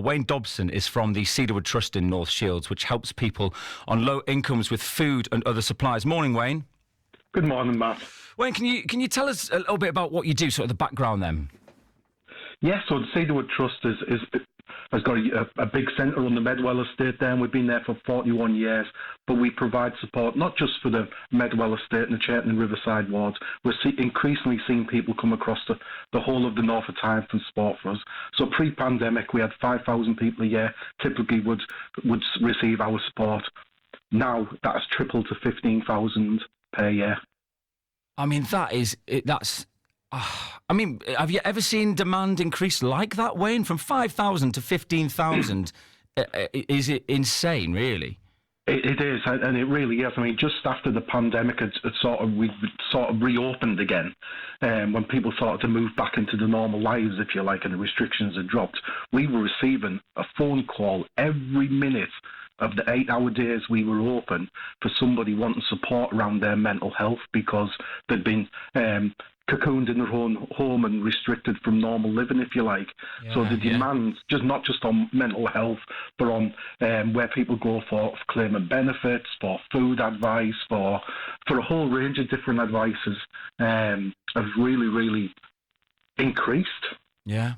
Wayne Dobson is from the Cedarwood Trust in North Shields, which helps people on low incomes with food and other supplies. Morning, Wayne. Good morning, Matt. Wayne, can you tell us a little bit about what you do, sort of the background then? Yes, so the Cedarwood Trust has got a big centre on the Medwell estate there, and we've been there for 41 years. But we provide support not just for the Medwell estate and the Churton and Riverside wards. We're increasingly seeing people come across the whole of the North of Tyne for sport for us. So pre-pandemic, we had 5,000 people a year typically would receive our support. Now that has tripled to 15,000 per year. I mean, that's. I mean, have you ever seen demand increase like that, Wayne? From 5,000 to 15,000? Is it insane, really? It is, and it really is. I mean, just after the pandemic we sort of reopened again, when people started to move back into the normal lives, if you like, and the restrictions had dropped, we were receiving a phone call every minute of the 8-hour days we were open for somebody wanting support around their mental health because they'd been cocooned in their own home and restricted from normal living, if you like. Yeah, so the demands, not just on mental health, but on where people go for claiming benefits, for food advice, for a whole range of different advices, have really, really increased. Yeah.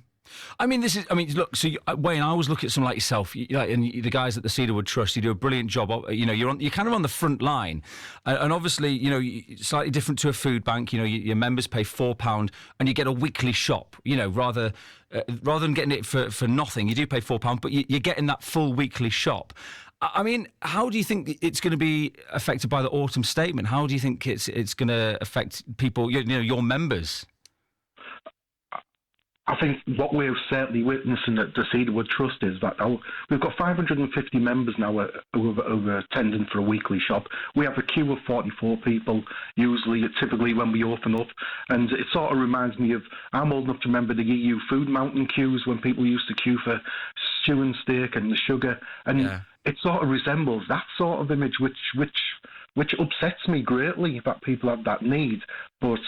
Look, so Wayne, I always look at someone like yourself, and the guys at the Cedarwood Trust. You do a brilliant job. You're kind of on the front line, and obviously, slightly different to a food bank. Your members pay £4, and you get a weekly shop. Rather than getting it for nothing, you do pay £4, but you're getting that full weekly shop. I mean, how do you think it's going to be affected by the autumn statement? How do you think it's going to affect people? Your members. I think what we're certainly witnessing at the Cedarwood Trust is that we've got 550 members now who are attending for a weekly shop. We have a queue of 44 people, typically when we open up. And it sort of reminds me of, I'm old enough to remember the EU food mountain queues when people used to queue for stew and steak and the sugar. And it sort of resembles that sort of image, which upsets me greatly that people have that need. But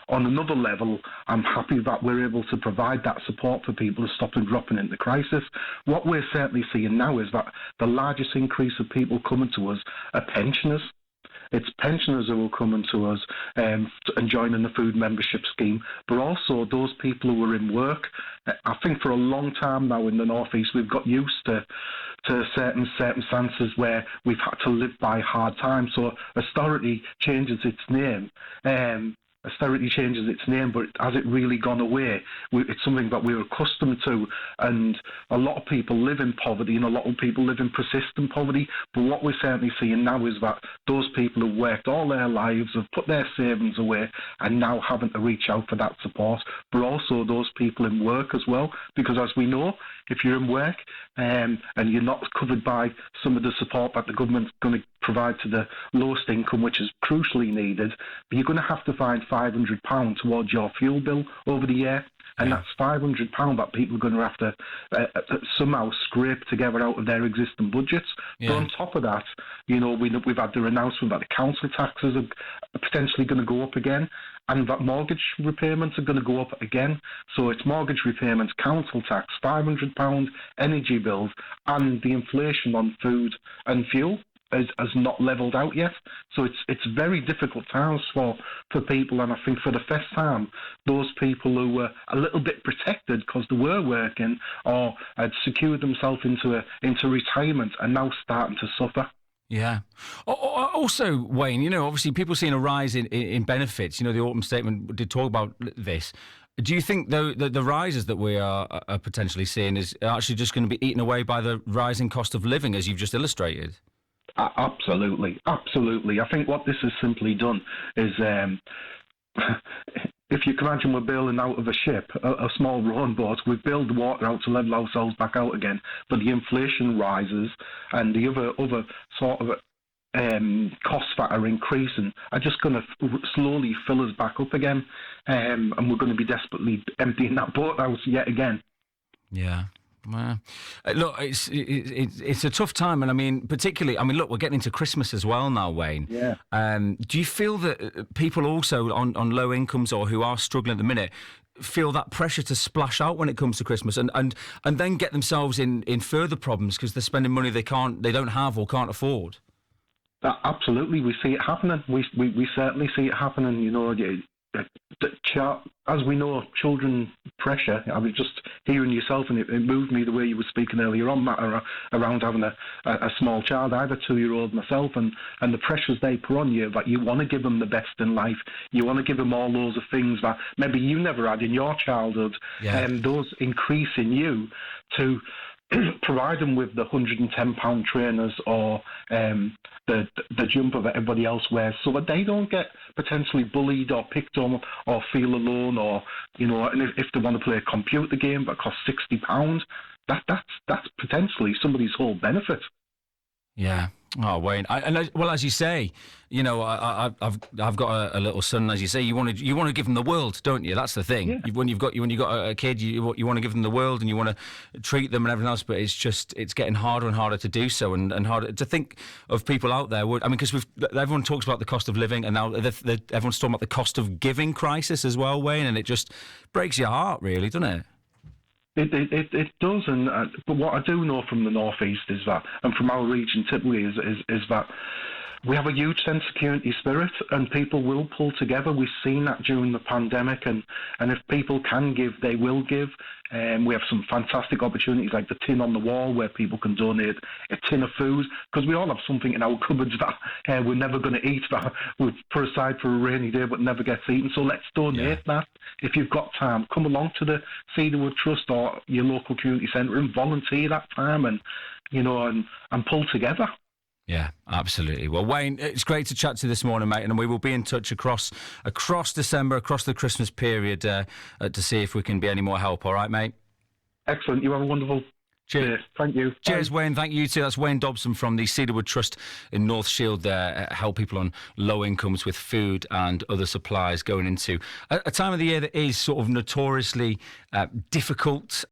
on another level, I'm happy that we're able to provide that support for people to stop them dropping into crisis. What we're certainly seeing now is that the largest increase of people coming to us are pensioners. It's pensioners who are coming to us and joining the food membership scheme, but also those people who are in work. I think for a long time now in the North East, we've got used to certain circumstances where we've had to live by hard times. So austerity changes its name. But has it really gone away? It's something that we're accustomed to, and a lot of people live in poverty, and a lot of people live in persistent poverty. But what we're certainly seeing now is that those people who've worked all their lives, have put their savings away, and now having to reach out for that support. But also those people in work as well, because as we know, if you're in work and you're not covered by some of the support that the government's going to provide to the lowest income, which is crucially needed, but you're going to have to find £500 towards your fuel bill over the year. And that's £500 that people are going to have to somehow scrape together out of their existing budgets. Yeah. But on top of that, we've had the announcement that the council taxes are potentially going to go up again, and that mortgage repayments are going to go up again. So it's mortgage repayments, council tax, £500 energy bills, and the inflation on food and fuel has not levelled out yet. So it's very difficult times for people, and I think for the first time, those people who were a little bit protected because they were working or had secured themselves into retirement are now starting to suffer. Yeah. Also, Wayne, obviously people seeing a rise in benefits. The autumn statement did talk about this. Do you think, though, that the rises that we are potentially seeing is actually just going to be eaten away by the rising cost of living, as you've just illustrated? Absolutely. I think what this has simply done is, if you can imagine we're bailing out of a ship, a small rowing boat, we've bailed the water out to level ourselves back out again, but the inflation rises and the other sort of costs that are increasing are just going to slowly fill us back up again, and we're going to be desperately emptying that boat out yet again. Yeah. Look, it's a tough time, and particularly, look, we're getting into Christmas as well now, Wayne. Yeah. Do you feel that people also on low incomes or who are struggling at the minute, feel that pressure to splash out when it comes to Christmas, and then get themselves in further problems because they're spending money they don't have or can't afford. Absolutely, we see it happening. We certainly see it happening. You know, as we know, children pressure. I was just hearing yourself, and it moved me the way you were speaking earlier on, Matt, around having a small child. I have a 2-year-old myself, and the pressures they put on you, that you want to give them the best in life. You want to give them all those things that maybe you never had in your childhood, and those increase in you to provide them with the £110 trainers or the jumper that everybody else wears, so that they don't get potentially bullied or picked on or feel alone, or, you know, and if they want to play a computer game that costs £60, that's potentially somebody's whole benefit. Yeah. Oh, Wayne. Well, as you say, you know, I've got a little son. As you say, you want to give them the world, don't you? That's the thing. Yeah. When you've got a kid, you want to give them the world, and you want to treat them and everything else. But it's getting harder and harder to do so, and harder to think of people out there. Because everyone talks about the cost of living, and now everyone's talking about the cost of giving crisis as well, Wayne. And it just breaks your heart, really, doesn't it? It does, but what I do know from the northeast is that, and from our region typically, is that we have a huge sense of community spirit, and people will pull together. We've seen that during the pandemic, and if people can give, they will give. We have some fantastic opportunities like the tin on the wall, where people can donate a tin of food, because we all have something in our cupboards that we're never going to eat, that we put aside for a rainy day but never gets eaten. So let's donate that. If you've got time, come along to the Cedarwood Trust or your local community centre and volunteer that time, and pull together. Yeah, absolutely. Well, Wayne, it's great to chat to you this morning, mate, and we will be in touch across December, across the Christmas period, to see if we can be any more help. All right, mate? Excellent. You have a wonderful Cheers. Thank you. Cheers, Bye. Wayne. Thank you too. That's Wayne Dobson from the Cedarwood Trust in North Shield there, help people on low incomes with food and other supplies going into a time of the year that is sort of notoriously difficult